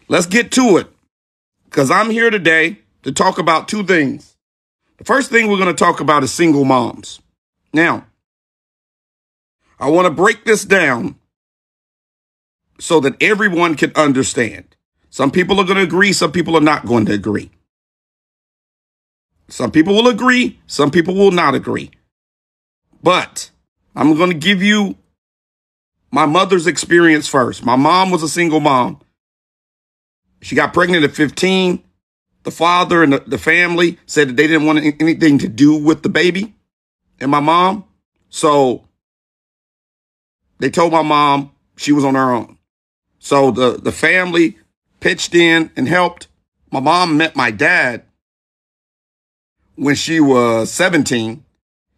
let's get to it, because I'm here today to talk about two things. The first thing we're going to talk about is single moms. Now, I want to break this down so that everyone can understand. Some people are going to agree. Some people are not going to agree. Some people will agree. Some people will not agree. But I'm going to give you my mother's experience first. My mom was a single mom. She got pregnant at 15. The father and the family said that they didn't want anything to do with the baby and my mom. So they told my mom she was on her own. So the family pitched in and helped. My mom met my dad when she was 17.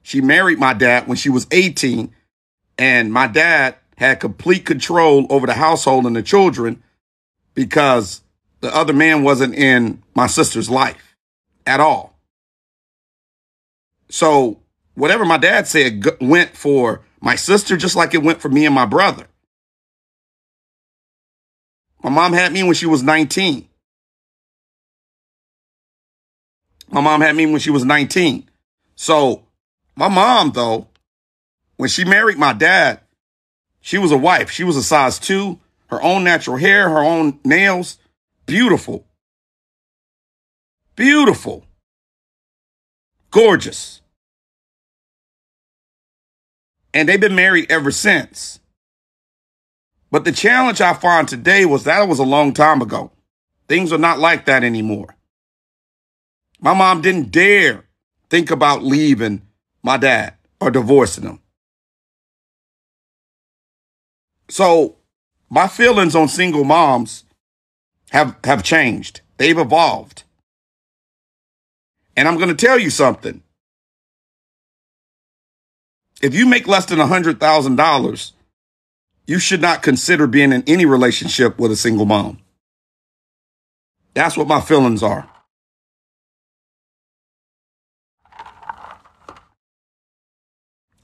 She married my dad when she was 18. And my dad had complete control over the household and the children because the other man wasn't in my sister's life at all. So whatever my dad said went for my sister, just like it went for me and my brother. My mom had me when she was 19. My mom had me when she was 19. So my mom, though, when she married my dad, she was a wife. She was a size 2, her own natural hair, her own nails. Beautiful. Beautiful. Gorgeous. And they've been married ever since. But the challenge I find today was that was a long time ago. Things are not like that anymore. My mom didn't dare think about leaving my dad or divorcing him. So my feelings on single moms have changed. They've evolved. And I'm going to tell you something. If you make less than $100,000, you should not consider being in any relationship with a single mom. That's what my feelings are.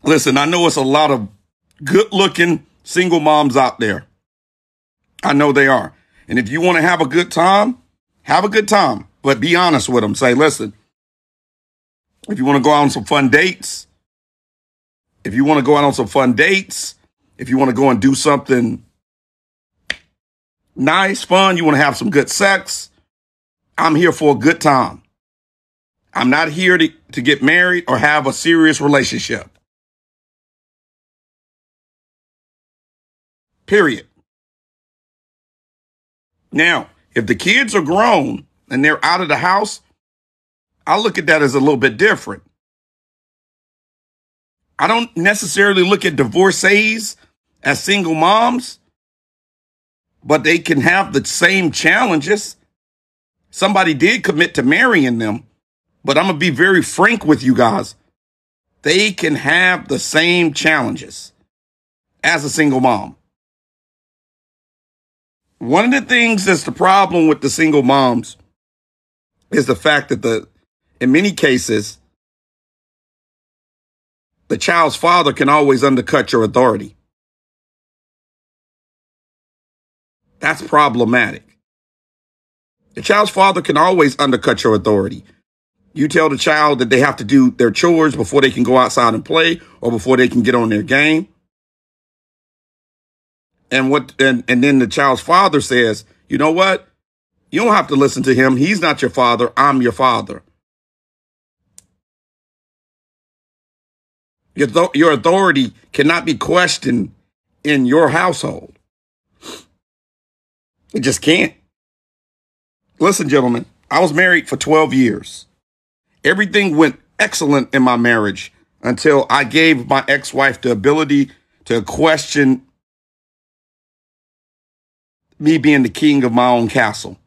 Listen, I know it's a lot of good-looking single moms out there. I know they are. And if you want to have a good time, have a good time. But be honest with them. Say, listen, if you want to go out on some fun dates, if you want to go and do something nice, fun, you want to have some good sex, I'm here for a good time. I'm not here to get married or have a serious relationship. Period. Now, if the kids are grown and they're out of the house, I look at that as a little bit different. I don't necessarily look at divorcees as single moms, but they can have the same challenges. Somebody did commit to marrying them, but I'm going to be very frank with you guys. They can have the same challenges as a single mom. One of the things that's the problem with the single moms is the fact that in many cases, the child's father can always undercut your authority. That's problematic. The child's father can always undercut your authority. You tell the child that they have to do their chores before they can go outside and play or before they can get on their game. And then the child's father says, you know what? You don't have to listen to him. He's not your father. I'm your father. Your authority cannot be questioned in your household. It just can't. Listen, gentlemen, I was married for 12 years. Everything went excellent in my marriage until I gave my ex-wife the ability to question me being the king of my own castle.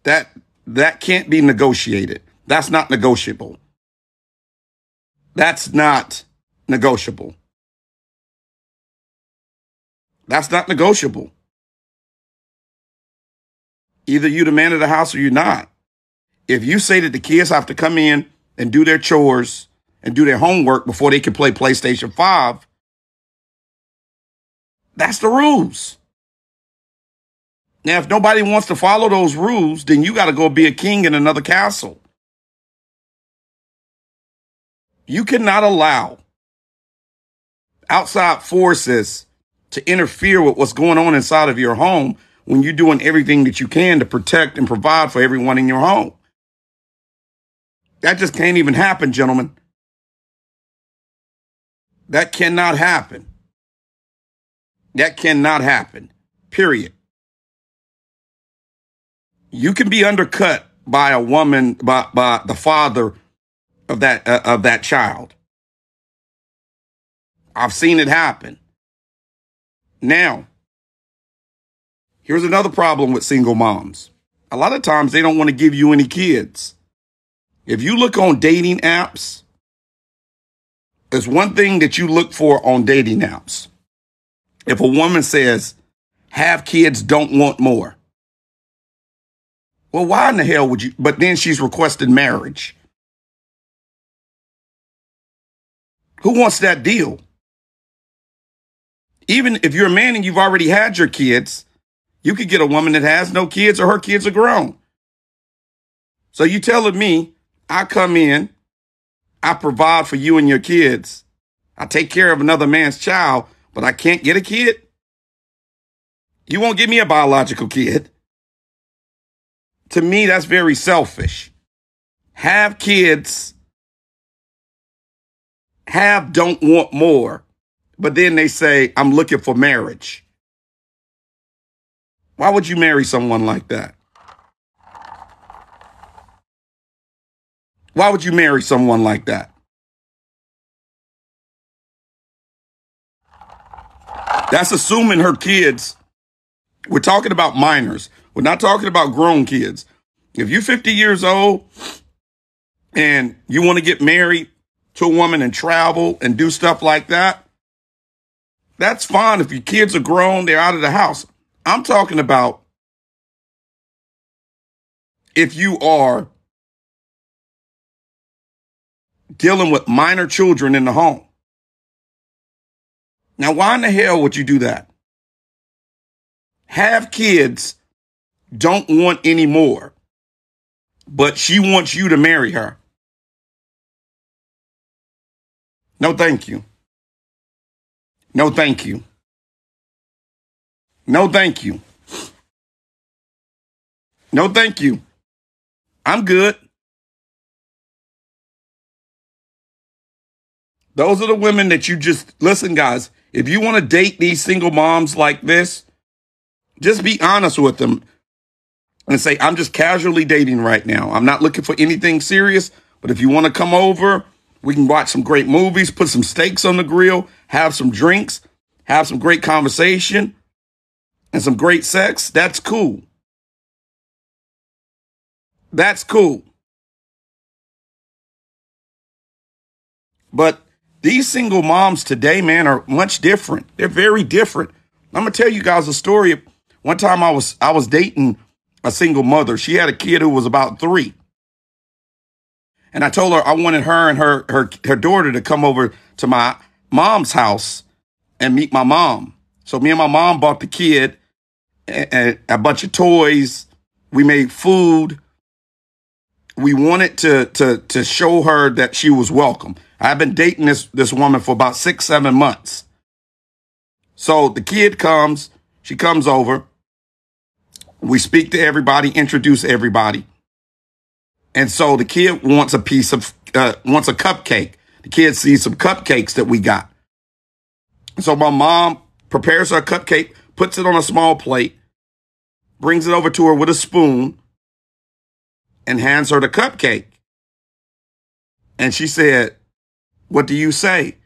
That can't be negotiated. That's not negotiable. That's not negotiable. That's not negotiable. Either you're the man of the house or you're not. If you say that the kids have to come in and do their chores and do their homework before they can play PlayStation 5, that's the rules. Now, if nobody wants to follow those rules, then you got to go be a king in another castle. You cannot allow outside forces to interfere with what's going on inside of your home when you're doing everything that you can to protect and provide for everyone in your home. That just can't even happen, gentlemen. That cannot happen. That cannot happen, period. You can be undercut by a woman, by the father of that child. I've seen it happen. Now, here's another problem with single moms. A lot of times they don't want to give you any kids. If you look on dating apps, there's one thing that you look for on dating apps. If a woman says, have kids, don't want more. Well, why in the hell would you? But then she's requested marriage. Who wants that deal? Even if you're a man and you've already had your kids, you could get a woman that has no kids or her kids are grown. So you telling me I come in, I provide for you and your kids, I take care of another man's child, but I can't get a kid? You won't give me a biological kid. To me, that's very selfish. Have kids, don't want more, but then they say, I'm looking for marriage. Why would you marry someone like that? Why would you marry someone like that? That's assuming her kids. We're talking about minors. We're not talking about grown kids. If you're 50 years old and you want to get married to a woman and travel and do stuff like that, that's fine. If your kids are grown, they're out of the house. I'm talking about if you are dealing with minor children in the home. Now, why in the hell would you do that? Have kids, don't want any more, but she wants you to marry her. No, thank you. No, thank you. No, thank you. No, thank you. I'm good. Those are the women that you just, listen, guys, if you want to date these single moms like this, just be honest with them and say, I'm just casually dating right now. I'm not looking for anything serious, but if you want to come over, we can watch some great movies, put some steaks on the grill, have some drinks, have some great conversation and some great sex. That's cool. That's cool. But these single moms today, man, are much different. They're very different. I'm going to tell you guys a story. One time I was dating a single mother. She had a kid who was about 3. And I told her I wanted her and her daughter to come over to my mom's house and meet my mom. So me and my mom bought the kid a bunch of toys. We made food. We wanted to show her that she was welcome. I've been dating this woman for about 6-7 months. So the kid comes, she comes over. We speak to everybody, introduce everybody. And so the kid wants wants a cupcake. The kid sees some cupcakes that we got. So my mom prepares her a cupcake, puts it on a small plate, brings it over to her with a spoon, and hands her the cupcake. And she said, "What do you say?"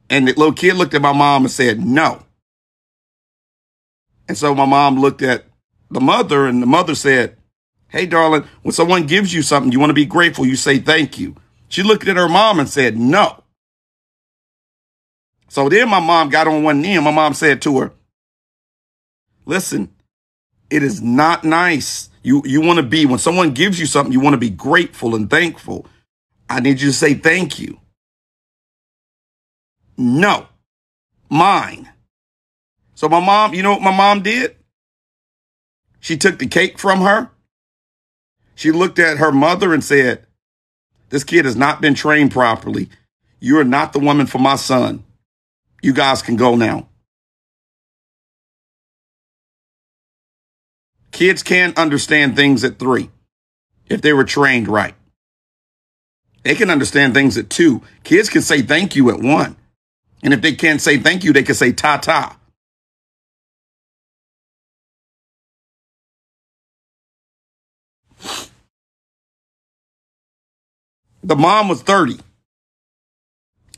And the little kid looked at my mom and said, "No." And so my mom looked at the mother, and the mother said, "Hey, darling, when someone gives you something, you want to be grateful, you say thank you." She looked at her mom and said, "No." So then my mom got on one knee and my mom said to her, "Listen, it is not nice. You want to be, when someone gives you something, you want to be grateful and thankful. I need you to say thank you." "No, mine." So my mom, you know what my mom did? She took the cake from her. She looked at her mother and said, this kid has not been trained properly. You are not the woman for my son. You guys can go now. Kids can understand things at 3 if they were trained right. They can understand things at 2. Kids can say thank you at 1. And if they can't say thank you, they can say ta-ta. The mom was 30.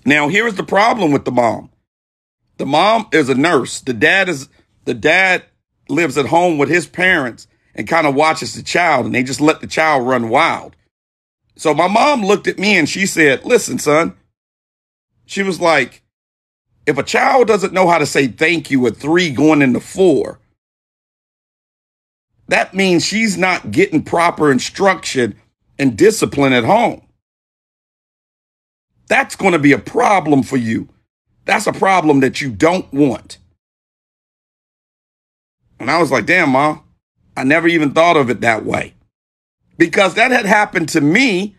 Now, here's the problem with the mom. The mom is a nurse. The dad lives at home with his parents and kind of watches the child, and they just let the child run wild. So my mom looked at me and she said, listen, son, she was like, if a child doesn't know how to say thank you at 3 going into 4, that means she's not getting proper instruction and discipline at home. That's going to be a problem for you. That's a problem that you don't want. And I was like, damn, Mom, I never even thought of it that way. Because that had happened to me,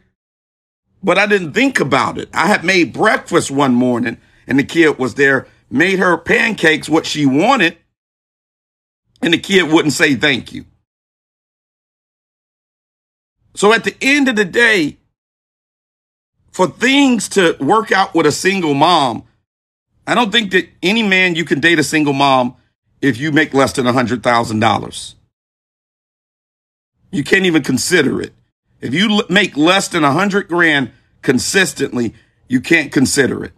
but I didn't think about it. I had made breakfast one morning and the kid was there, made her pancakes what she wanted, and the kid wouldn't say thank you. So at the end of the day, for things to work out with a single mom, I don't think that any man you can date a single mom if you make less than $100,000. You can't even consider it. If you make less than 100 grand consistently, you can't consider it.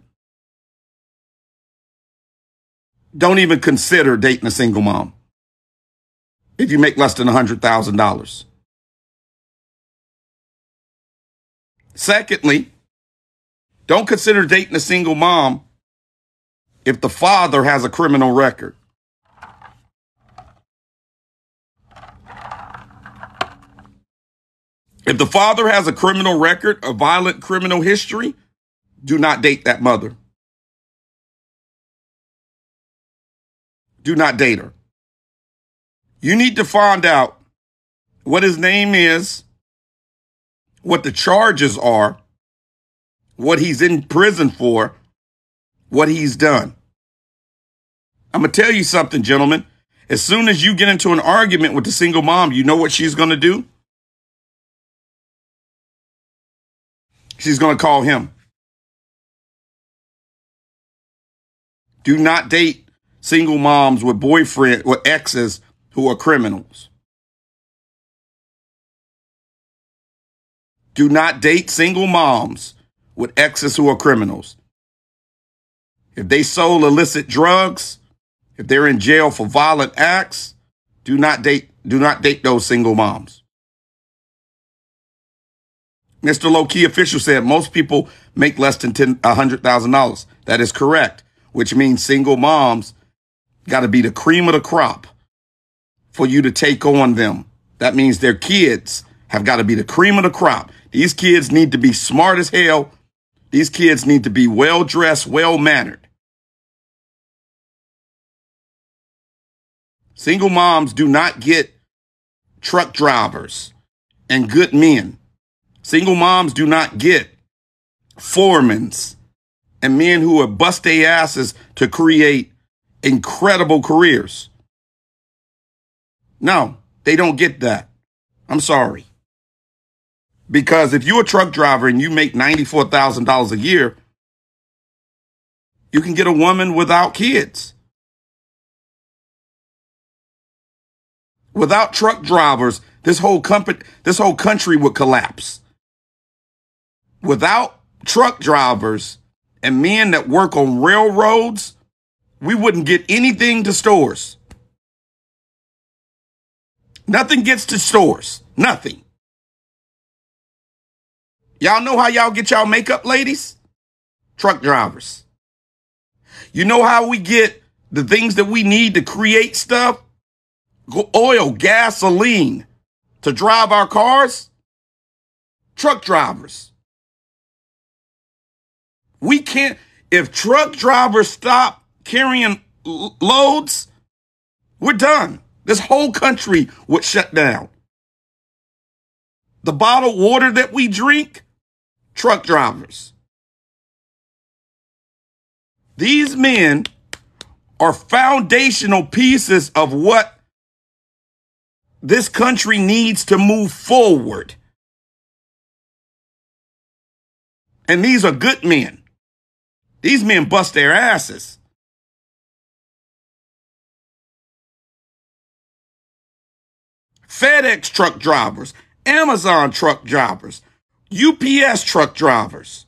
Don't even consider dating a single mom if you make less than $100,000. Secondly, don't consider dating a single mom if the father has a criminal record. If the father has a criminal record, a violent criminal history, do not date that mother. Do not date her. You need to find out what his name is, what the charges are, what he's in prison for, what he's done. I'm going to tell you something, gentlemen. As soon as you get into an argument with the single mom, you know what she's going to do? She's going to call him. Do not date single moms with exes who are criminals. Do not date single moms with exes who are criminals. If they sold illicit drugs, if they're in jail for violent acts, do not date those single moms. Mr. Low-Key Official said most people make less than $100,000. That is correct, which means single moms got to be the cream of the crop for you to take on them. That means their kids have got to be the cream of the crop. These kids need to be smart as hell. These kids need to be well-dressed, well-mannered. Single moms do not get truck drivers and good men. Single moms do not get foremans and men who have bust their asses to create incredible careers. No, they don't get that. I'm sorry. Because if you're a truck driver and you make $94,000 a year, you can get a woman without kids. Without truck drivers, this whole country would collapse. Without truck drivers and men that work on railroads, we wouldn't get anything to stores. Nothing gets to stores. Nothing. Y'all know how y'all get y'all makeup, ladies? Truck drivers. You know how we get the things that we need to create stuff? Oil, gasoline to drive our cars? Truck drivers. We can't, if truck drivers stop carrying loads, We're done. This whole country would shut down. The bottled water that we drink, truck drivers. These men are foundational pieces of what this country needs to move forward. And these are good men. These men bust their asses. FedEx truck drivers, Amazon truck drivers, UPS truck drivers.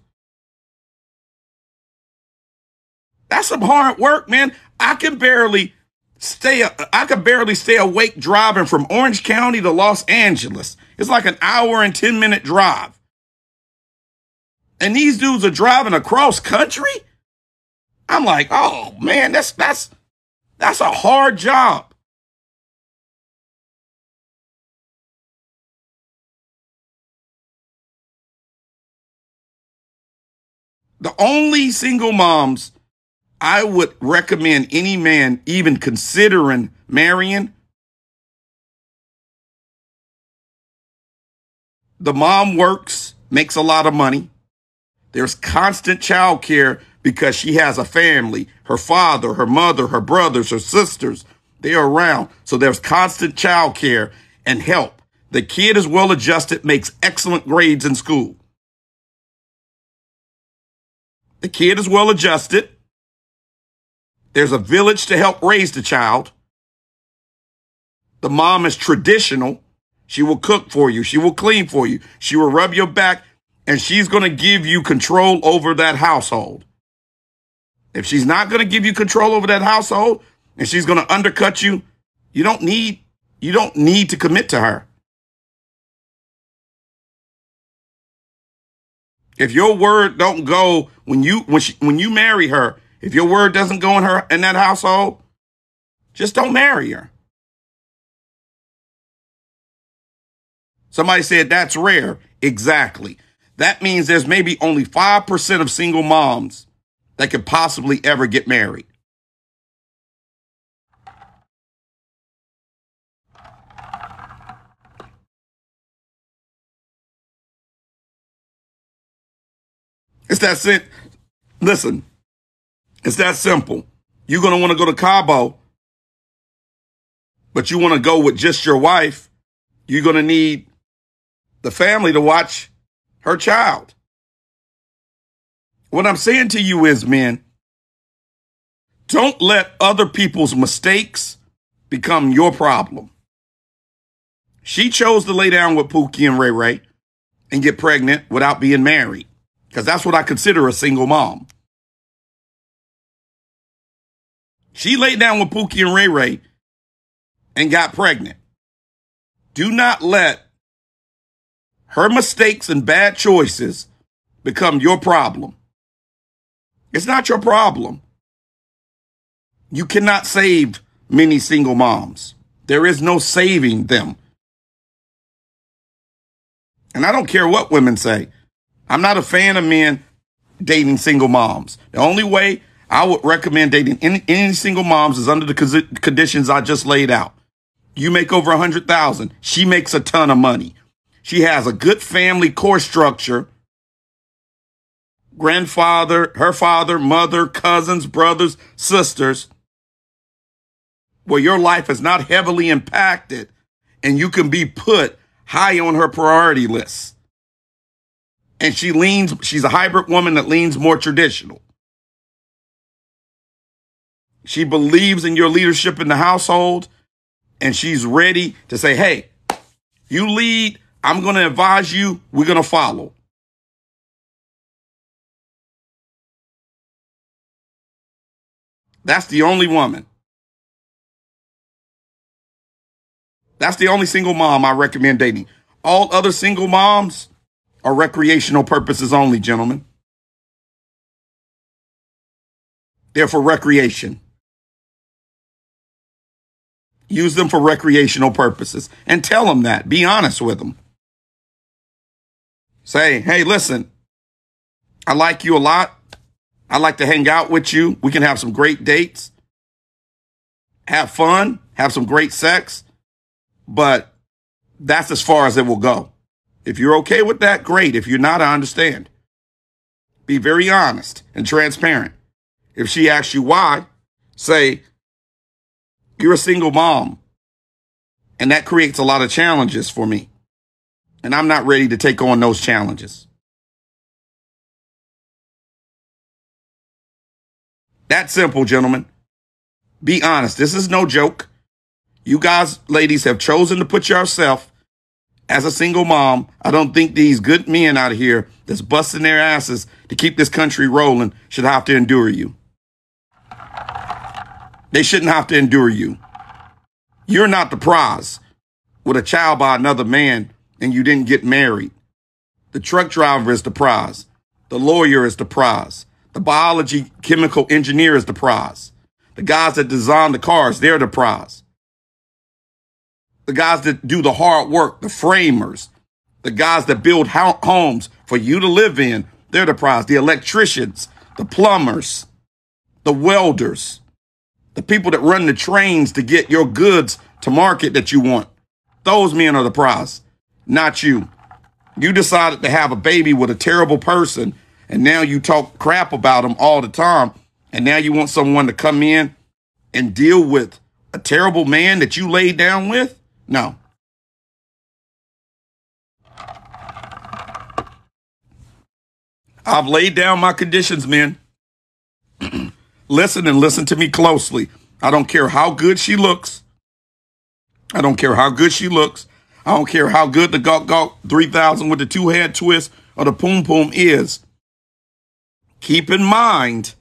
That's some hard work, man. I can barely stay awake driving from Orange County to Los Angeles. It's like an hour and 10-minute drive. And these dudes are driving across country? I'm like, oh man, that's a hard job. The only single moms I would recommend any man even considering marrying, the mom works, makes a lot of money. There's constant child care because she has a family. Her father, her mother, her brothers, her sisters, they're around. So there's constant child care and help. The kid is well adjusted, makes excellent grades in school. The kid is well adjusted. There's a village to help raise the child. The mom is traditional. She will cook for you. She will clean for you. She will rub your back, and she's going to give you control over that household. If she's not going to give you control over that household and she's going to undercut you, you don't need to commit to her. If your word don't go when you marry her, if your word doesn't go in that household, just don't marry her. Somebody said that's rare. Exactly. That means there's maybe only 5% of single moms that could possibly ever get married. It's that simple. Listen, it's that simple. You're going to want to go to Cabo, but you want to go with just your wife. You're going to need the family to watch her child. What I'm saying to you is, men, don't let other people's mistakes become your problem. She chose to lay down with Pookie and Ray Ray and get pregnant without being married, because that's what I consider a single mom. She laid down with Pookie and Ray Ray and got pregnant. Do not let her mistakes and bad choices become your problem. It's not your problem. You cannot save many single moms. There is no saving them. And I don't care what women say. I'm not a fan of men dating single moms. The only way I would recommend dating any single moms is under the conditions I just laid out. You make over $100,000. She makes a ton of money. She has a good family core structure. Grandfather, her father, mother, cousins, brothers, sisters, where your life is not heavily impacted and you can be put high on her priority list. And she's a hybrid woman that leans more traditional. She believes in your leadership in the household, and she's ready to say, hey, you lead, I'm going to advise you, we're going to follow. That's the only woman. That's the only single mom I recommend dating. All other single moms are recreational purposes only, gentlemen. They're for recreation. Use them for recreational purposes and tell them that. Be honest with them. Say, hey, listen, I like you a lot. I like to hang out with you. We can have some great dates. Have fun. have some great sex, but that's as far as it will go. If you're okay with that, great. If you're not, I understand. Be very honest and transparent. If she asks you why, say, you're a single mom, and that creates a lot of challenges for me, and I'm not ready to take on those challenges. That simple, gentlemen. Be honest. This is no joke. You guys, ladies, have chosen to put yourself as a single mom. I don't think these good men out here that's busting their asses to keep this country rolling should have to endure you. They shouldn't have to endure you. You're not the prize with a child by another man and you didn't get married. The truck driver is the prize. The lawyer is the prize. The biology chemical engineer is the prize. The guys that design the cars, they're the prize. The guys that do the hard work, the framers, the guys that build homes for you to live in, they're the prize. The electricians, the plumbers, the welders, the people that run the trains to get your goods to market that you want. Those men are the prize, not you. You decided to have a baby with a terrible person, and now you talk crap about them all the time, and now you want someone to come in and deal with a terrible man that you laid down with? No. I've laid down my conditions, men. Listen and listen to me closely. I don't care how good she looks. I don't care how good she looks. I don't care how good the Gawk Gawk 3000 with the two-head twist or the Poom Poom is. Keep in mind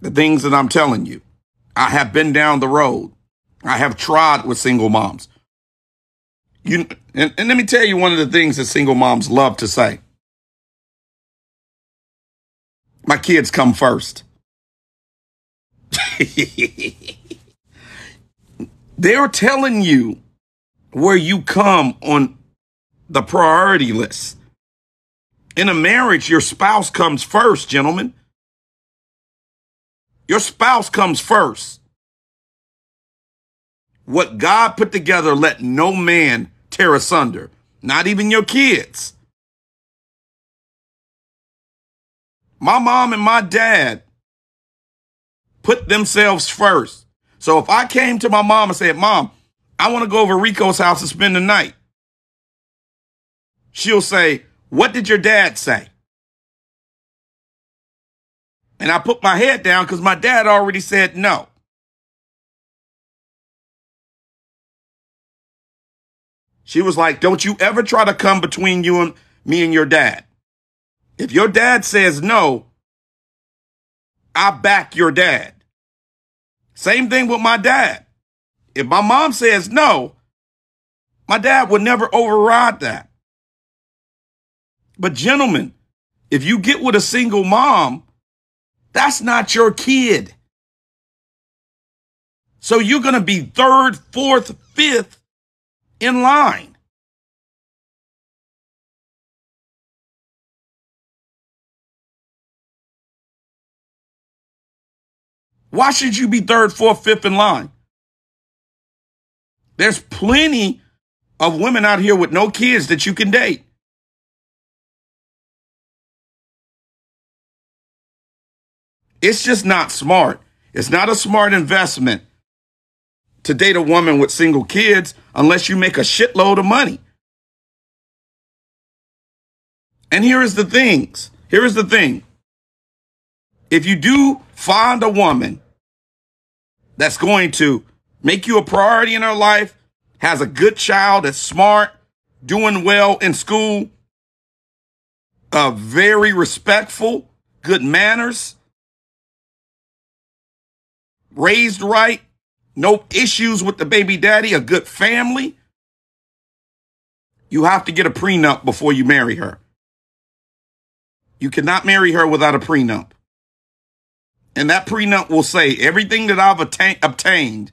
the things that I'm telling you. I have been down the road. I have tried with single moms. And let me tell you one of the things that single moms love to say. My kids come first. They're telling you where you come on the priority list. In a marriage, your spouse comes first, gentlemen. Your spouse comes first. What God put together, let no man tear asunder, not even your kids. My mom and my dad put themselves first. So if I came to my mom and said, Mom, I want to go over to Rico's house and spend the night, she'll say, what did your dad say? And I put my head down because my dad already said no. She was like, don't you ever try to come between you and me and your dad. If your dad says no, I back your dad. Same thing with my dad. If my mom says no, my dad would never override that. But gentlemen, if you get with a single mom, that's not your kid. So you're going to be third, fourth, fifth in line. Why should you be third, fourth, fifth in line? There's plenty of women out here with no kids that you can date. It's just not smart. It's not a smart investment to date a woman with single kids unless you make a shitload of money. And here is the things. Here is the thing. If you do find a woman that's going to make you a priority in her life, has a good child, that's smart, doing well in school, very respectful, good manners, raised right, no issues with the baby daddy, a good family, you have to get a prenup before you marry her. You cannot marry her without a prenup. And that prenup will say everything that I've obtained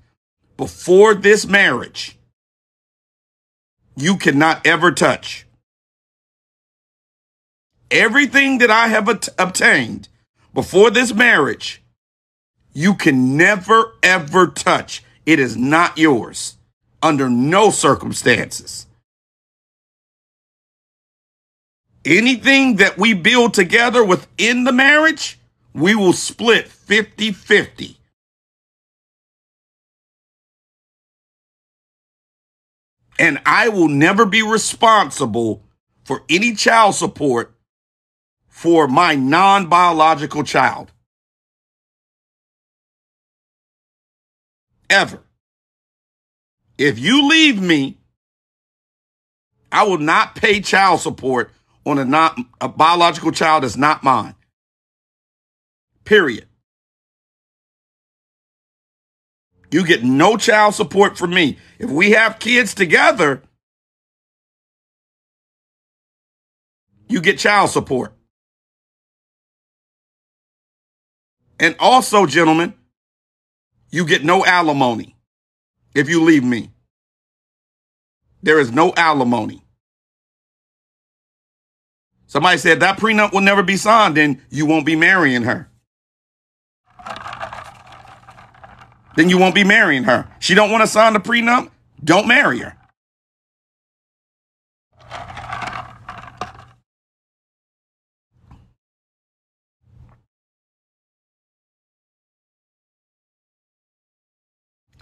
before this marriage, you cannot ever touch. Everything that I have obtained before this marriage, You can never, ever touch. It is not yours under no circumstances. Anything that we build together within the marriage, we will split 50-50. And I will never be responsible for any child support for my non-biological child. Ever. If you leave me, I will not pay child support on a biological child that's not mine. Period. You get no child support from me. If we have kids together, you get child support. And also, gentlemen, you get no alimony if you leave me. There is no alimony. Somebody said that prenup will never be signed, then you won't be marrying her. Then you won't be marrying her. She don't want to sign the prenup, don't marry her.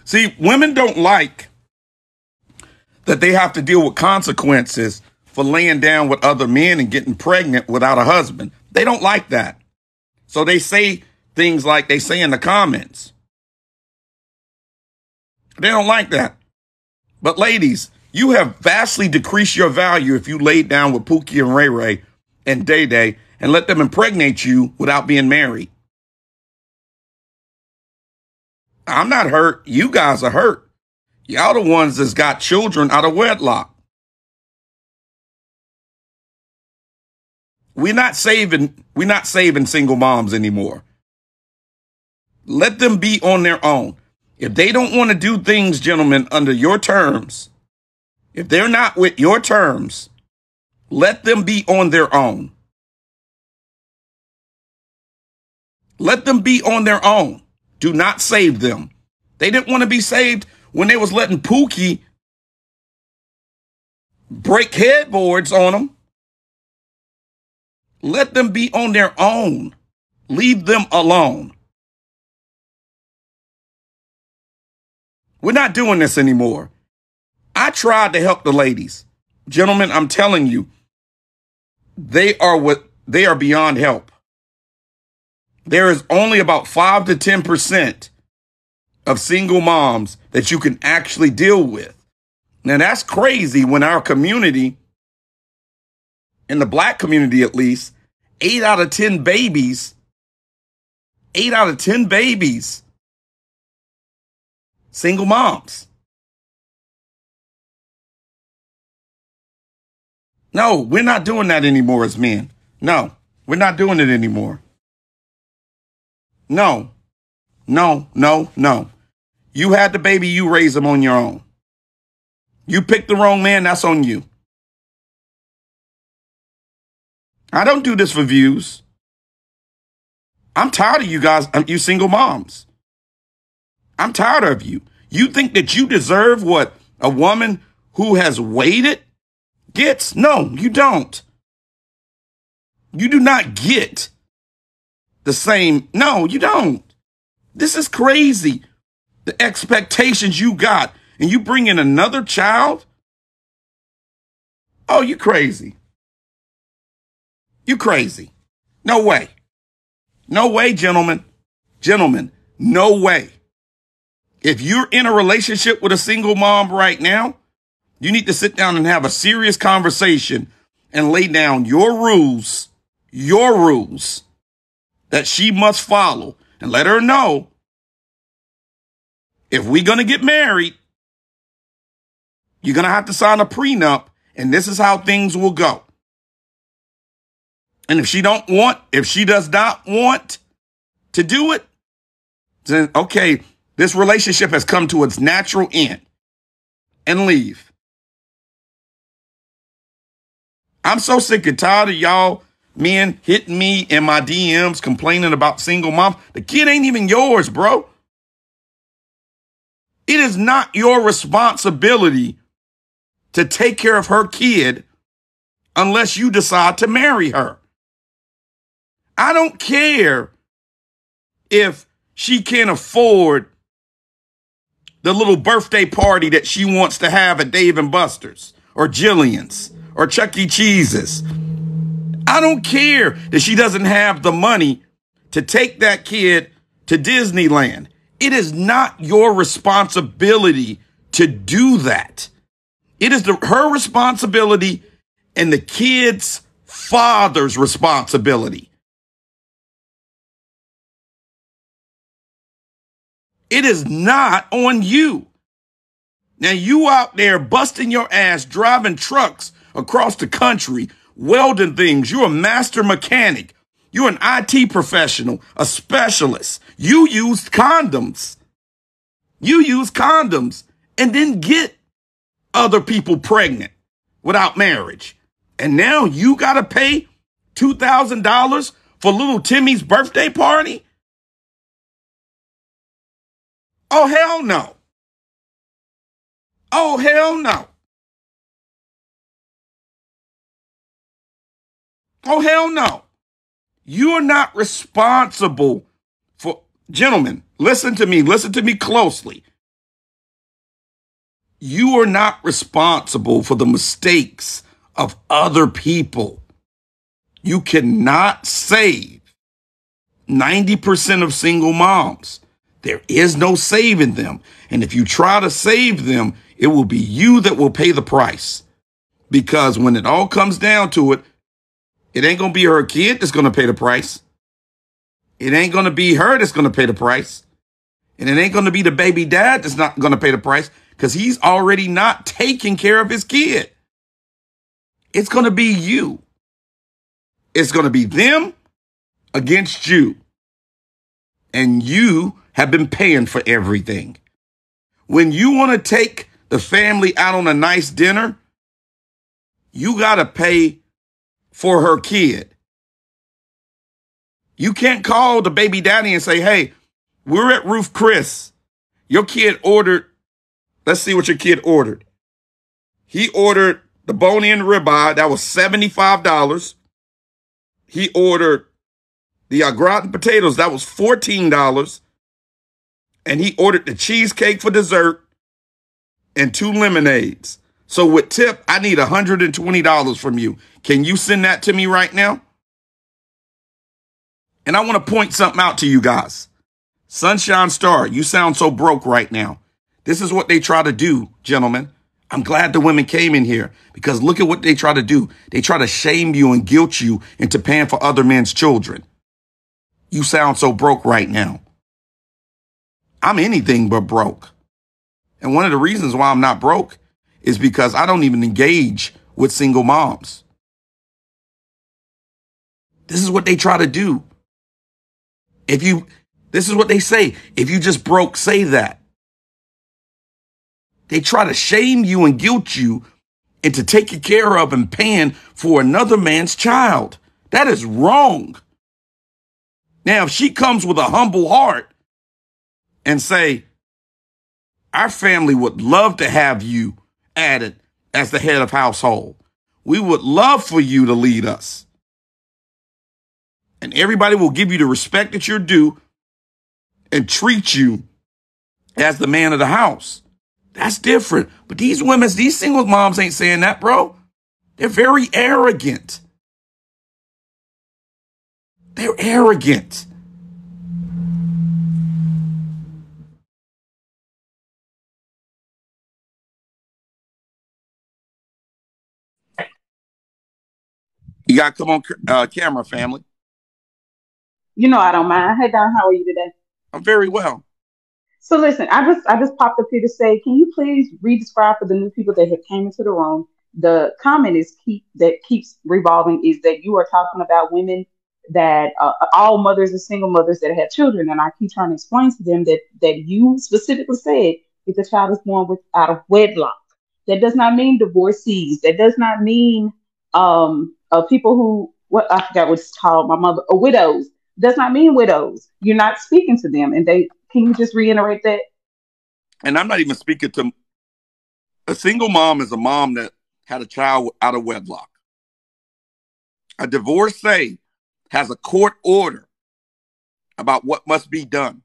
See, women don't like that they have to deal with consequences for laying down with other men and getting pregnant without a husband. They don't like that. So they say things like they say in the comments. They don't like that. But ladies, you have vastly decreased your value if you laid down with Pookie and Ray Ray and Day Day and let them impregnate you without being married. I'm not hurt. You guys are hurt. Y'all the ones that's got children out of wedlock. We're not saving single moms anymore. Let them be on their own. If they don't want to do things, gentlemen, under your terms, if they're not with your terms, let them be on their own. Let them be on their own. Do not save them. They didn't want to be saved when they was letting Pookie break headboards on them. Let them be on their own. Leave them alone. We're not doing this anymore. I tried to help the ladies. Gentlemen, I'm telling you, they are beyond help. There is only about 5 to 10% of single moms that you can actually deal with. Now that's crazy when our community, in the black community at least, 8 out of 10 babies, single moms. No, we're not doing that anymore as men. No, we're not doing it anymore. No. You had the baby, you raise them on your own. You picked the wrong man, that's on you. I don't do this for views. I'm tired of you guys, you single moms. I'm tired of you. You think that you deserve what a woman who has waited gets? No, you don't. You do not get the same. No, you don't. This is crazy. The expectations you got, and you bring in another child? Oh, you crazy. You crazy. No way. No way, gentlemen. Gentlemen, no way. If you're in a relationship with a single mom right now, you need to sit down and have a serious conversation and lay down your rules that she must follow, and let her know, if we're going to get married, you're going to have to sign a prenup, and this is how things will go. And if she does not want to do it, then okay, this relationship has come to its natural end, and leave. I'm so sick and tired of y'all Men hitting me in my DMs complaining about single moms. The kid ain't even yours, bro. It is not your responsibility to take care of her kid unless you decide to marry her. I don't care if she can't afford the little birthday party that she wants to have at Dave & Buster's or Jillian's or Chuck E. Cheese's. I don't care that she doesn't have the money to take that kid to Disneyland. It is not your responsibility to do that. It is her responsibility and the kid's father's responsibility. It is not on you. Now you out there busting your ass, driving trucks across the country, welding things. You're a master mechanic. You're an IT professional, a specialist. You used condoms. You use condoms and then get other people pregnant without marriage. And now you got to pay $2,000 for little Timmy's birthday party? Oh, hell no. Oh, hell no. Oh, hell no. You are not responsible for, gentlemen, listen to me closely. You are not responsible for the mistakes of other people. You cannot save 90% of single moms. There is no saving them. And if you try to save them, it will be you that will pay the price. Because when it all comes down to it, it ain't going to be her kid that's going to pay the price. It ain't going to be her that's going to pay the price. And it ain't going to be the baby dad that's not going to pay the price because he's already not taking care of his kid. It's going to be you. It's going to be them against you. And you have been paying for everything. When you want to take the family out on a nice dinner, you got to pay for her kid. You can't call the baby daddy and say, hey, we're at Ruth Chris. Your kid ordered, let's see what your kid ordered. He ordered the bone-in ribeye. That was $75. He ordered the au gratin potatoes. That was $14. And he ordered the cheesecake for dessert and 2 lemonades. So with tip, I need $120 from you. Can you send that to me right now? And I want to point something out to you guys. Sunshine Star, you sound so broke right now. This is what they try to do, gentlemen. I'm glad the women came in here because look at what they try to do. They try to shame you and guilt you into paying for other men's children. You sound so broke right now. I'm anything but broke. And one of the reasons why I'm not broke is because I don't even engage with single moms. This is what they try to do. This is what they say. If you just broke, say that. They try to shame you and guilt you into taking care of and paying for another man's child. That is wrong. Now, if she comes with a humble heart and say, our family would love to have you added as the head of household. We would love for you to lead us. And everybody will give you the respect that you're due and treat you as the man of the house. That's different. But these women, these single moms ain't saying that, bro. They're very arrogant. They're arrogant. You got to come on camera, family. You know I don't mind. Hey Don, how are you today? I'm very well. So listen, I just popped up here to say, can you please re-describe for the new people that have came into the room? The comment that keeps revolving is that you are talking about women that all mothers are single mothers that have children, and I keep trying to explain to them that you specifically said if the child is born out of wedlock, that does not mean divorcees. That does not mean people what I forgot what it's called, my mother, widows, does not mean widows. You're not speaking to them. And can you just reiterate that? And I'm not even speaking to a single mom is a mom that had a child out of wedlock. A divorcee has a court order about what must be done.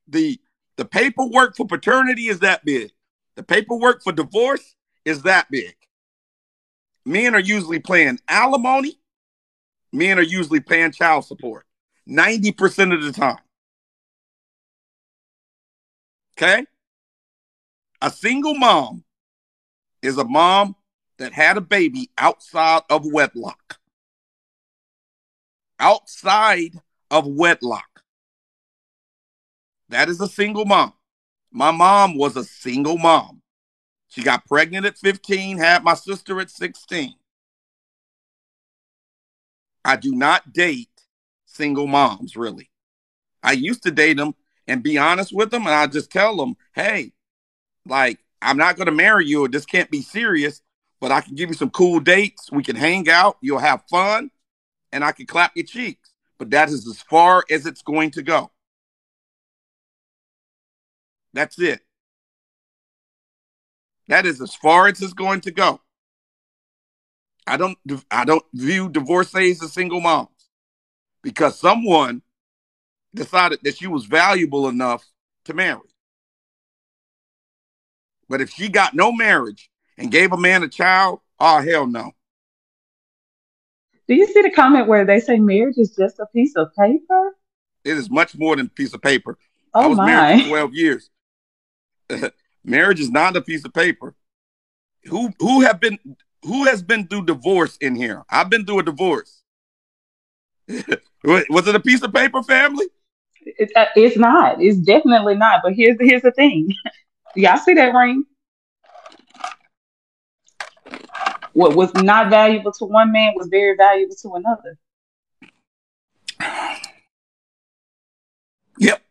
The paperwork for paternity is that big. The paperwork for divorce is that big. Men are usually paying alimony. Men are usually paying child support 90% of the time. Okay? A single mom is a mom that had a baby outside of wedlock. Outside of wedlock. That is a single mom. My mom was a single mom. She got pregnant at 15, had my sister at 16. I do not date single moms, really. I used to date them and be honest with them, and I just tell them, hey, like, I'm not going to marry you, or this can't be serious, but I can give you some cool dates. We can hang out, you'll have fun, and I can clap your cheeks. But that is as far as it's going to go. That's it. That is as far as it's going to go. I don't view divorcees as single moms because someone decided that she was valuable enough to marry. But if she got no marriage and gave a man a child, oh, hell no. Do you see the comment where they say marriage is just a piece of paper? It is much more than a piece of paper. Oh, I was married for my. 12 years. Marriage is not a piece of paper. Who has been through divorce in here? I've been through a divorce. Was it a piece of paper, family? It's not. It's definitely not. But here's the thing. Y'all see that ring? What was not valuable to one man was very valuable to another. Yep.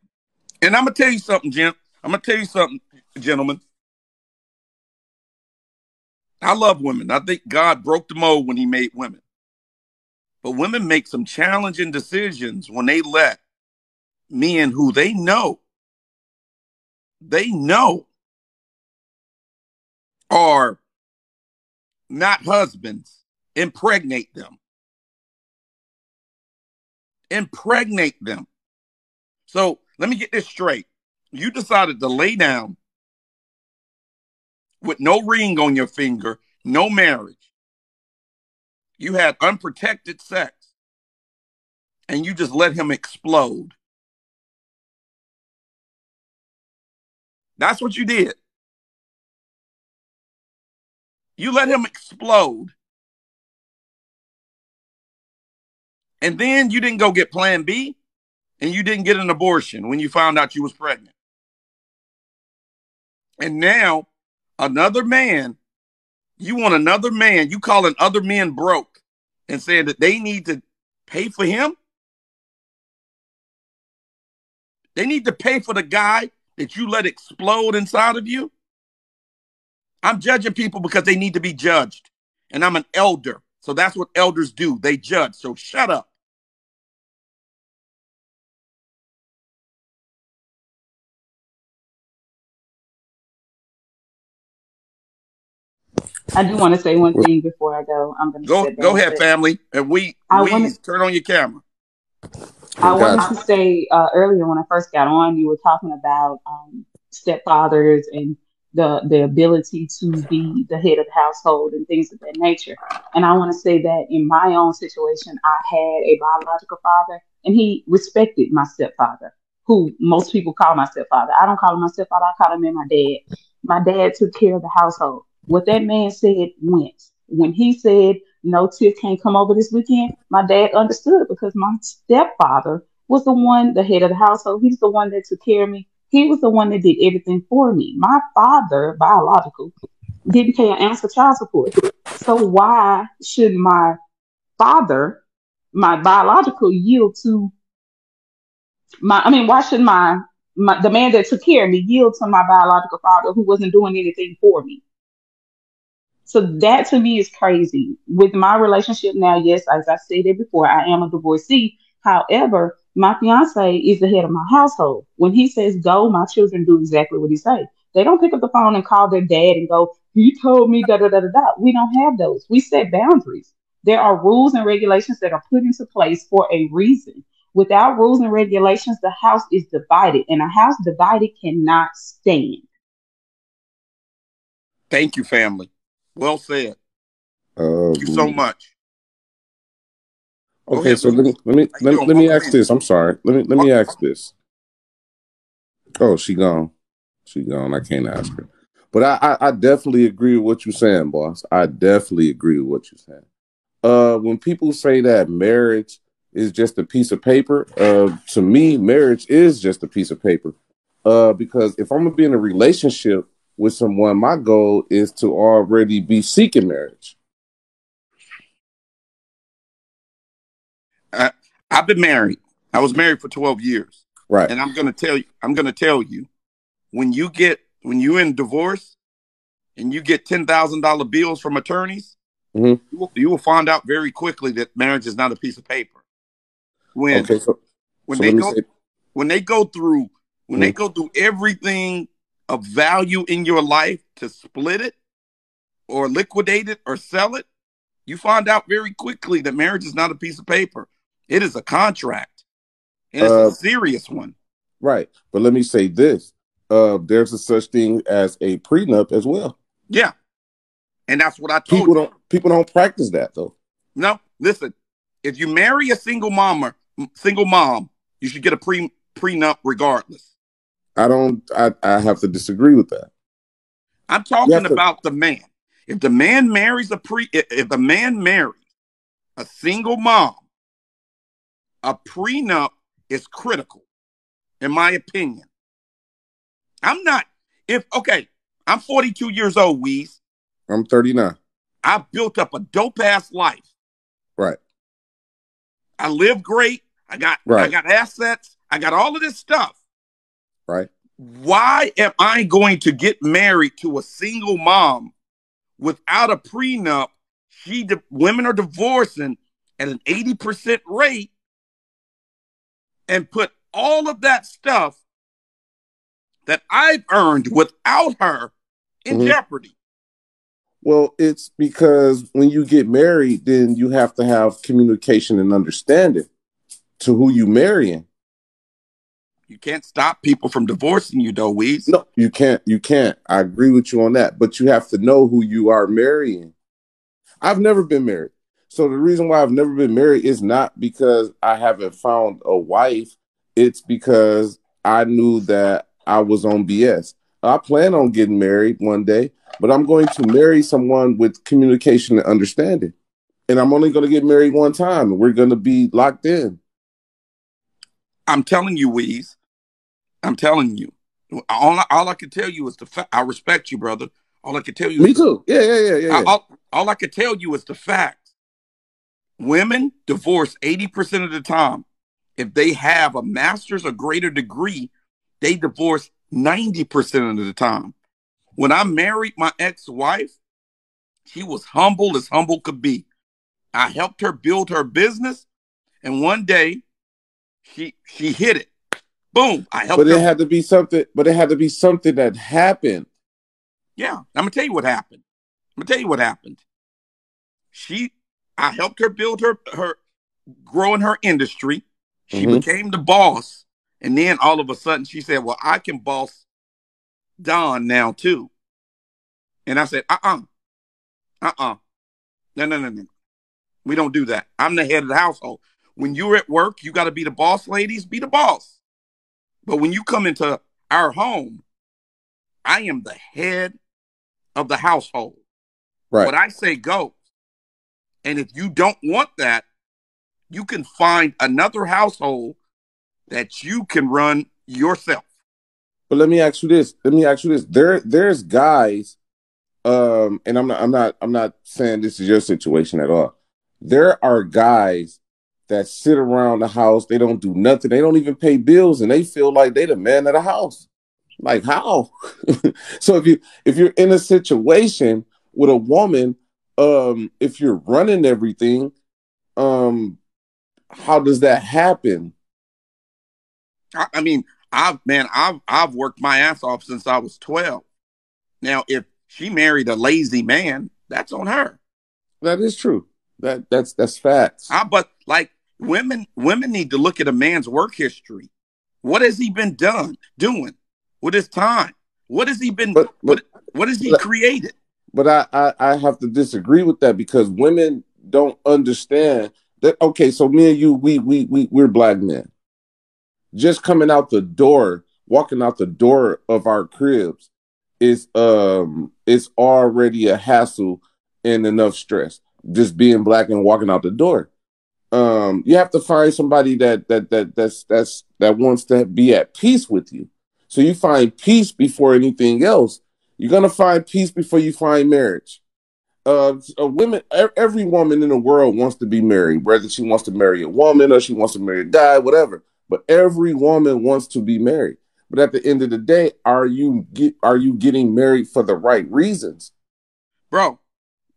And I'm gonna tell you something, gentlemen. I love women. I think God broke the mold when he made women. But women make some challenging decisions when they let men who they know are not husbands impregnate them. Impregnate them. So let me get this straight. You decided to lay down with no ring on your finger, no marriage. You had unprotected sex, and you just let him explode. That's what you did. You let him explode. And then you didn't go get Plan B, and you didn't get an abortion when you found out you was pregnant. And now another man, you want another man, you calling other men broke and saying that they need to pay for him? They need to pay for the guy that you let explode inside of you? I'm judging people because they need to be judged. And I'm an elder. So that's what elders do. They judge. So shut up. I do want to say one thing before I go. I'm going to step Go down. ahead, family. And we turn on your camera. I wanted to say earlier when I first got on, you were talking about stepfathers and the ability to be the head of the household and things of that nature. And I want to say that in my own situation, I had a biological father, and he respected my stepfather, who most people call my stepfather. I don't call him my stepfather. I call him my dad. My dad took care of the household. What that man said went. When he said, no, Tiff can't come over this weekend, my dad understood because my stepfather was the one, the head of the household. He's the one that took care of me. He was the one that did everything for me. My father, biological, didn't pay an ounce for child support. So why should my father, my biological, yield to why should the man that took care of me yield to my biological father who wasn't doing anything for me? So that to me is crazy. With my relationship now, yes, as I stated before, I am a divorcee. However, my fiance is the head of my household. When he says go, my children do exactly what he says. They don't pick up the phone and call their dad and go, "He told me da da da da da." We don't have those. We set boundaries. There are rules and regulations that are put into place for a reason. Without rules and regulations, the house is divided, and a house divided cannot stand. Thank you, family. Well said. Thank you so Um, much. Go okay, ahead, so Louis. How you doing? let me Welcome ask in. this. I'm sorry. Let me Welcome. ask this. Oh, she gone. She gone. I can't ask her. But I definitely agree with what you're saying, boss. I definitely agree with what you're saying. When people say that marriage is just a piece of paper, to me, marriage is just a piece of paper. Because if I'm gonna be in a relationship with someone, my goal is to already be seeking marriage. I, I've been married. I was married for 12 years. Right. And I'm gonna tell you, when you in divorce and you get $10,000 bills from attorneys, Hmm. you will find out very quickly that marriage is not a piece of paper. When Okay. So when so they let me go say. when they go through when they Mhm. go through everything of value in your life to split it or liquidate it or sell it, you find out very quickly that marriage is not a piece of paper. It is a contract, and it's a Uh, serious one. right. But let me say this. There's a such thing as a prenup as well. Yeah, and that's what I told you. People don't practice that though. No, listen. If you marry a single mom, you should get a prenup regardless. I don't. I have to disagree with that. I'm You talking have to. about the man. If the man marries a single mom, a prenup is critical, in my opinion. I'm not. If okay, I'm 42 years old, Weez. I'm 39. I've built up a dope ass life. Right. I live great. I Right. got assets. I got all of this stuff. Right. Why am I going to get married to a single mom without a prenup? Women are divorcing at an 80% rate and put all of that stuff that I've earned without her in Hmm. jeopardy. Well, it's because when you get married, then you have to have communication and understanding to who you marrying. You can't stop people from divorcing you, though, Weez. No, you can't. You can't. I agree with you on that. But you have to know who you are marrying. I've never been married. So the reason why I've never been married is not because I haven't found a wife. It's because I knew that I was on BS. I plan on getting married one day, but I'm going to marry someone with communication and understanding. And I'm only going to get married one time, and we're going to be locked in. I'm telling you, Weez. I'm telling you. All I can tell you is the fact. I respect you, brother. All I can tell you is Me too. Yeah, yeah, yeah, yeah, yeah. all I can tell you is the fact. Women divorce 80% of the time. If they have a master's or greater degree, they divorce 90% of the time. When I married my ex-wife, she was humble could be. I helped her build her business, and one day she hit it. Boom! I But helped it her. had to be something. But it had to be something that happened. Yeah, I'm gonna tell you what happened. I'm gonna tell you what happened. She, I helped her build her grow in her industry. She Mm-hmm. became the boss, and then all of a sudden she said, "Well, I can boss Don now too." And I said, no, no, no, no. We don't do that. I'm the head of the household. When you're at work, you got to be the boss, ladies. Be the boss. But when you come into our home, I am the head of the household. Right. What I say goes. And if you don't want that, you can find another household that you can run yourself. But let me ask you this. There's guys, and I'm not saying this is your situation at all. There are guys that sit around the house, they don't do nothing, they don't even pay bills, and they feel like they the man of the house. Like how? So if you're in a situation with a woman, if you're running everything, how does that happen? I mean, I've worked my ass off since I was 12. Now, if she married a lazy man, that's on her. That is true. That's facts. But like women need to look at a man's work history. What has he been doing with his time? What has he been what has he created? But I have to disagree with that because women don't understand that. Okay, so me and you, we're black men. Just coming out the door, walking out the door of our cribs is it's already a hassle and enough stress. Just being black and walking out the door. You have to find somebody that wants to be at peace with you. So you find peace before anything else. You're gonna find peace before you find marriage. Every woman in the world wants to be married, whether she wants to marry a woman or she wants to marry a guy, whatever. But every woman wants to be married. But at the end of the day, are you getting married for the right reasons, bro?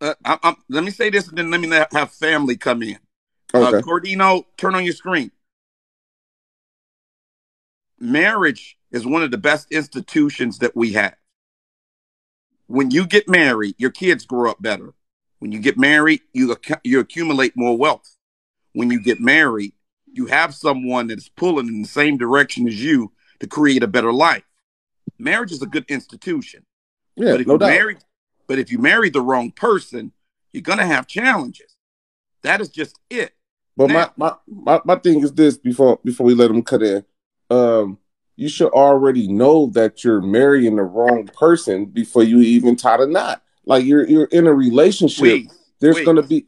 Let me say this, and then let me have family come in. Okay. Cordino, turn on your screen. Marriage is one of the best institutions that we have. When you get married, your kids grow up better. When you get married, you accumulate more wealth. When you get married, you have someone that's pulling in the same direction as you to create a better life. Marriage is a good institution. Yeah, but if no doubt. But if you marry the wrong person, you're gonna have challenges. That is just it. But now, my thing is this: before we let them cut in, you should already know that you're marrying the wrong person before you even tie the knot. Like you're in a relationship. There's gonna be.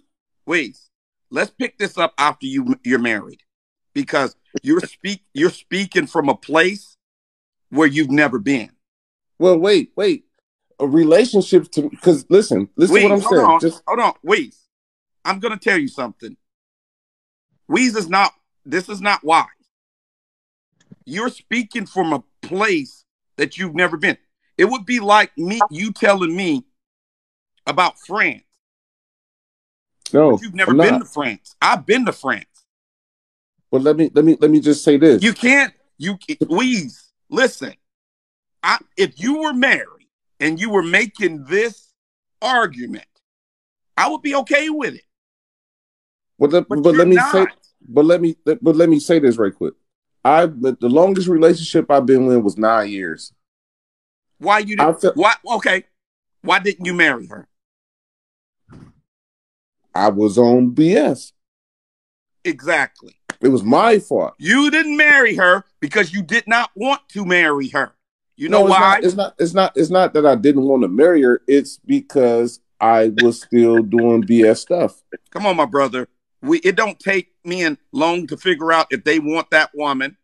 Let's pick this up after you're married, because you're speaking from a place where you've never been. Well, wait. A relationship to, because listen what I'm saying. Hold on, Weez. I'm gonna tell you something. Weez this is not wise. You're speaking from a place that you've never been. It would be like you telling me about France. No, but you've never been to France. I've been to France. But let me just say this. Weez, listen. If you were married and you were making this argument, I would be okay with it. But let me say this right quick. The longest relationship I've been in was 9 years. Why you didn't? Why didn't you marry her? I was on BS. Exactly. It was my fault. You didn't marry her because you did not want to marry her. You know why? It's not that I didn't want to marry her. It's because I was still doing BS stuff. Come on, my brother. It don't take men long to figure out if they want that woman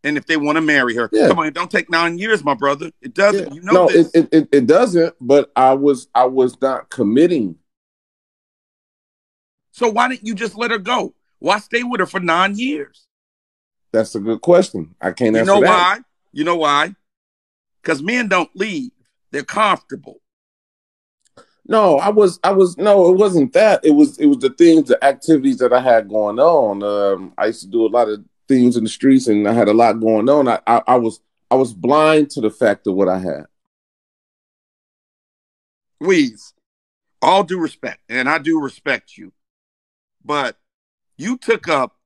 and if they want to marry her. Yeah. Come on, it don't take 9 years, my brother. It doesn't. Yeah. You know this. It doesn't. But I was not committing. So why didn't you just let her go? Why stay with her for 9 years? That's a good question. I can't answer that. You know why? Because men don't leave. They're comfortable. No, it wasn't that. It was the activities that I had going on. I used to do a lot of things in the streets and I had a lot going on. I was blind to the fact of what I had. Weez, all due respect, and I do respect you, but you took up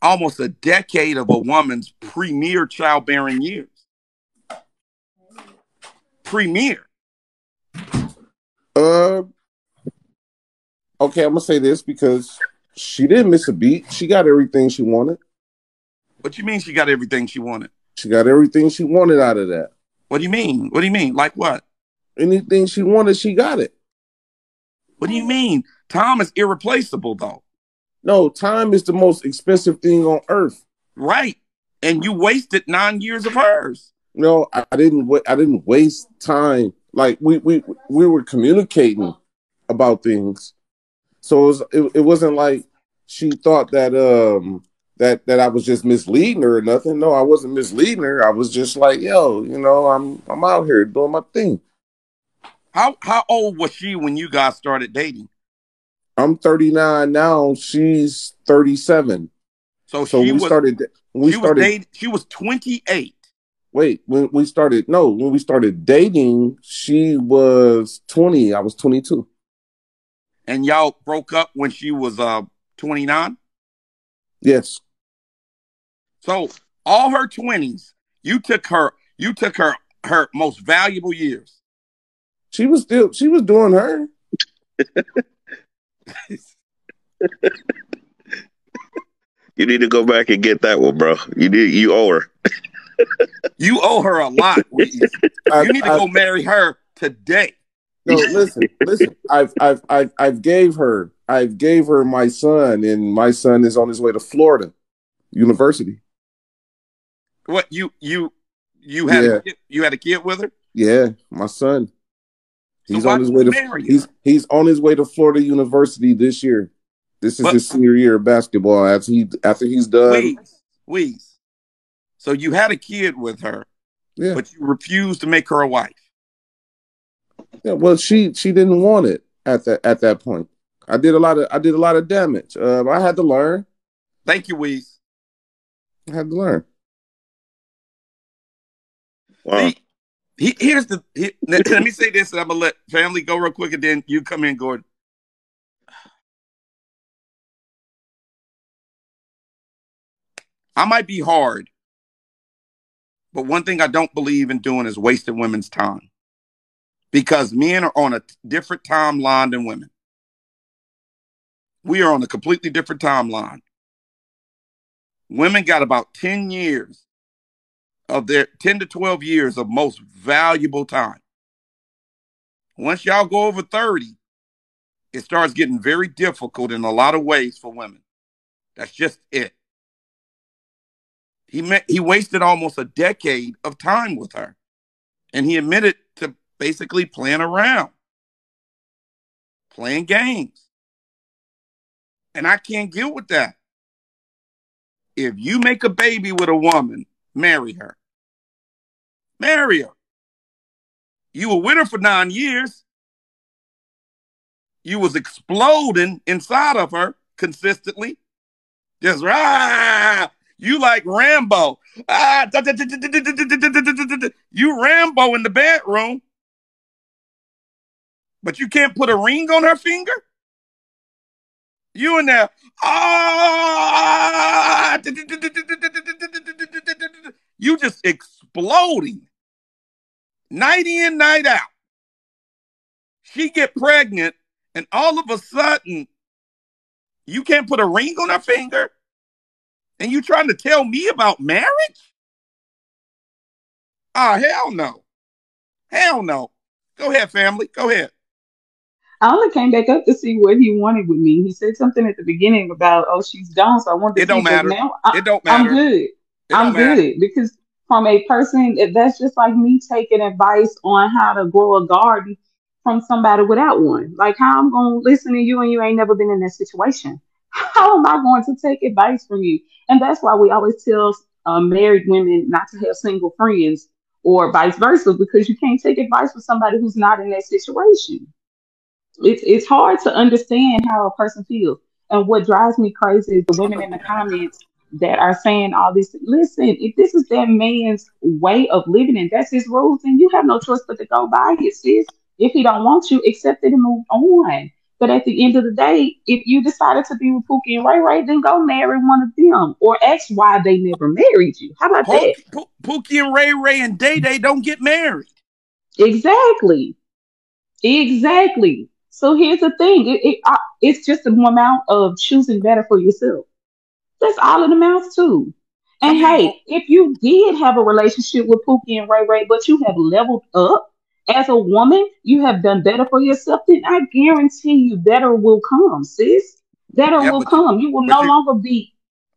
almost a decade of a woman's premier childbearing years. Premier. Okay, I'm gonna say this because she didn't miss a beat. She got everything she wanted. What you mean she got everything she wanted? She got everything she wanted out of that. What do you mean? What do you mean? Like what? Anything she wanted, she got it. What do you mean? Time is irreplaceable, though. No, time is the most expensive thing on earth. Right. And you wasted 9 years of hers. No, I didn't waste time. Like we were communicating about things. So it wasn't like she thought that that I was just misleading her or nothing. No, I wasn't misleading her. I was just like, yo, I'm out here doing my thing. How old was she when you guys started dating? I'm 39 now. She's 37. So So she was we started dating. She was 28, wait, when we started dating, she was 20. I was 22. and y'all broke up when she was 29. Yes. So all her 20s, you took her most valuable years. She was doing her. You need to go back and get that one, bro. You owe her. You owe her a lot. You need to go marry her today. No, listen. I've gave her my son, and my son is on his way to Florida University. What you Yeah, you had a kid with her? yeah, my son. So He's why on his did way you to marry her? he's on his way to Florida University this year. This is But his senior year of basketball. After he's done, Weeze. So you had a kid with her, yeah, but you refused to make her a wife. yeah. Well, she didn't want it at that point. I did a lot of damage. I had to learn. Thank you, Weeze. I had to learn. Wow. See, let me say this, and I'm gonna let family go real quick, and then you come in, Gordon. I might be hard, but one thing I don't believe in doing is wasting women's time, because men are on a different timeline than women. We are on a completely different timeline. Women got about 10 years of their 10 to 12 years of most valuable time. Once y'all go over 30, it starts getting very difficult in a lot of ways for women. That's just it. He wasted almost a decade of time with her, and he admitted to basically playing around, playing games. And I can't deal with that. If you make a baby with a woman, marry her. Marry her. You were with her for 9 years. You was exploding inside of her consistently. Just you like Rambo. You Rambo in the bedroom. But you can't put a ring on her finger? You in there. You just exploding. Night in, night out. She get pregnant, and all of a sudden, you can't put a ring on her finger? And you trying to tell me about marriage? Ah, hell no. Hell no. Go ahead, family. Go ahead. I only came back up to see what he wanted with me. He said something at the beginning about, oh, she's gone. So I wanted It to don't see, but matter. now It don't I'm matter. good. It don't I'm matter. good because from a person, that's just like me taking advice on how to grow a garden from somebody without one. Like, how I'm going to listen to you and you ain't never been in that situation. How am I going to take advice from you? And that's why we always tell married women not to have single friends or vice versa, because you can't take advice from somebody who's not in that situation. It's hard to understand how a person feels. And what drives me crazy is the women in the comments that are saying all this. Listen, if this is that man's way of living and that's his rules, then you have no choice but to go by it, sis. If he don't want you, accept it and move on. But at the end of the day, if you decided to be with Pookie and Ray Ray, then go marry one of them or ask why they never married you. How about that? Pookie and Ray Ray and Day Day don't get married. Exactly. Exactly. So here's the thing. It's just an amount of choosing better for yourself. That's all it amounts to. I And mean, hey, if you did have a relationship with Pookie and Ray Ray, but you have leveled up as a woman, you have done better for yourself, then I guarantee you better will come, sis. Better yeah, will come. You will but no you longer be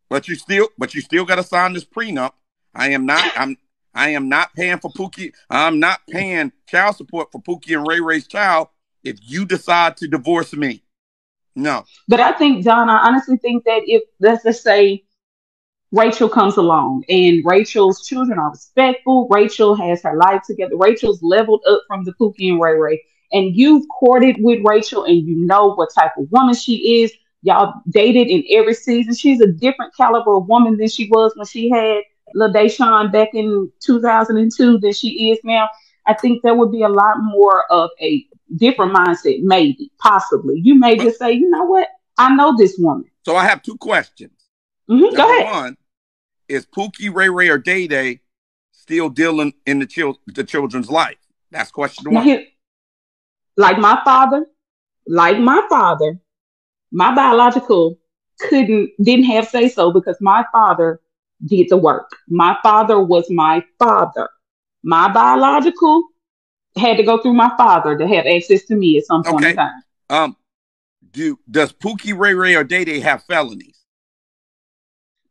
but you still got to sign this prenup. I am not paying for Pookie. I'm not paying child support for Pookie and Ray Ray's child if you decide to divorce me. No. but I think, John, I honestly think that if let's just say Rachel comes along and Rachel's children are respectful. Rachel has her life together. Rachel's leveled up from the Pookie and Ray Ray. and you've courted with Rachel and you know what type of woman she is. Y'all dated in every season. She's a different caliber of woman than she was when she had Lil Deshaun back in 2002 than she is now. I think there would be a lot more of a different mindset, maybe, possibly. You may just say, you know what? I know this woman. So I have two questions. Go Number ahead. one, is Pookie, Ray Ray, or Day Day still dealing in the children's life? That's question Now, one. like my father, my biological didn't have say so because my father did the work. My father was my father. My biological had to go through my father to have access to me at some point in time. Does Pookie, Ray Ray, or Day Day have felonies?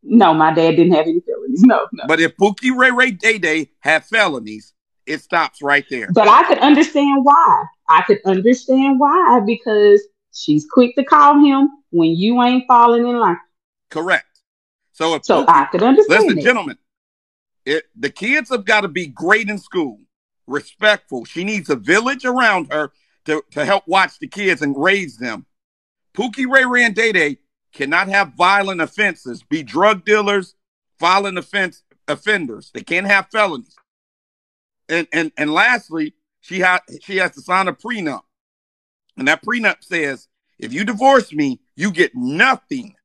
No, my dad didn't have any felonies. No. But if Pookie, Ray Ray, Day Day have felonies, it stops right there. But I could understand why. Because she's quick to call him when you ain't falling in line. Correct. So Pookie, I could understand. Listen, gentlemen, the kids have got to be great in school, respectful. She needs a village around her to help watch the kids and raise them. Pookie, Ray Ray, and Day Day cannot have violent offenses, be drug dealers, violent offenders. They can't have felonies. And lastly, she has to sign a prenup. And that prenup says, if you divorce me, you get nothing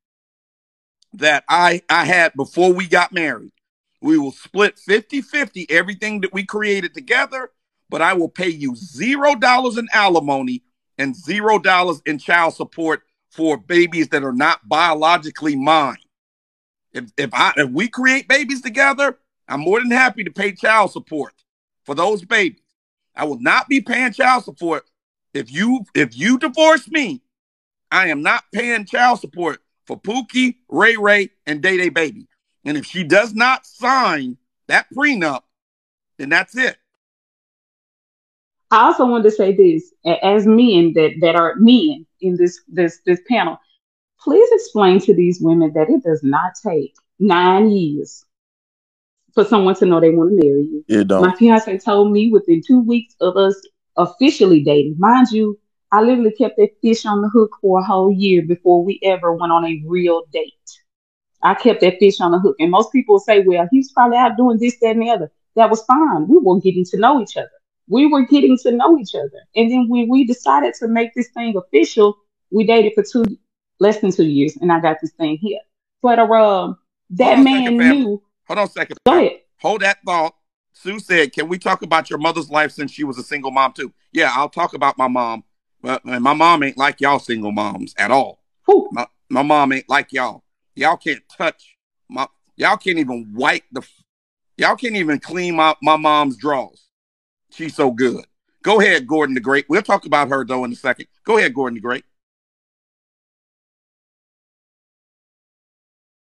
that I had before we got married. We will split 50-50 everything that we created together, but I will pay you $0 in alimony and $0 in child support for babies that are not biologically mine. If we create babies together, I'm more than happy to pay child support for those babies. I will not be paying child support. If you divorce me, I am not paying child support for Pookie, Ray Ray, and Day Day baby. And if she does not sign that prenup, then that's it. I also wanted to say this, as men that are men in this panel, please explain to these women that it does not take 9 years for someone to know they want to marry you. It don't. My fiance told me within 2 weeks of us officially dating. Mind you, I literally kept that fish on the hook for a whole year before we ever went on a real date. I kept that fish on the hook. And most people say, well, he's probably out doing this, that, and the other. That was fine. We were getting to know each other. And then when we decided to make this thing official, we dated for less than 2 years, and I got this thing here. But that man knew. Hold on a second. Go ahead. Hold that thought. Sue said, can we talk about your mother's life since she was a single mom too? Yeah, I'll talk about my mom. But my mom ain't like y'all single moms at all. My mom ain't like y'all. Y'all can't touch y'all can't even y'all can't even clean my mom's drawers. She's so good. Go ahead, Gordon the Great. We'll talk about her though in a second. Go ahead, Gordon the Great.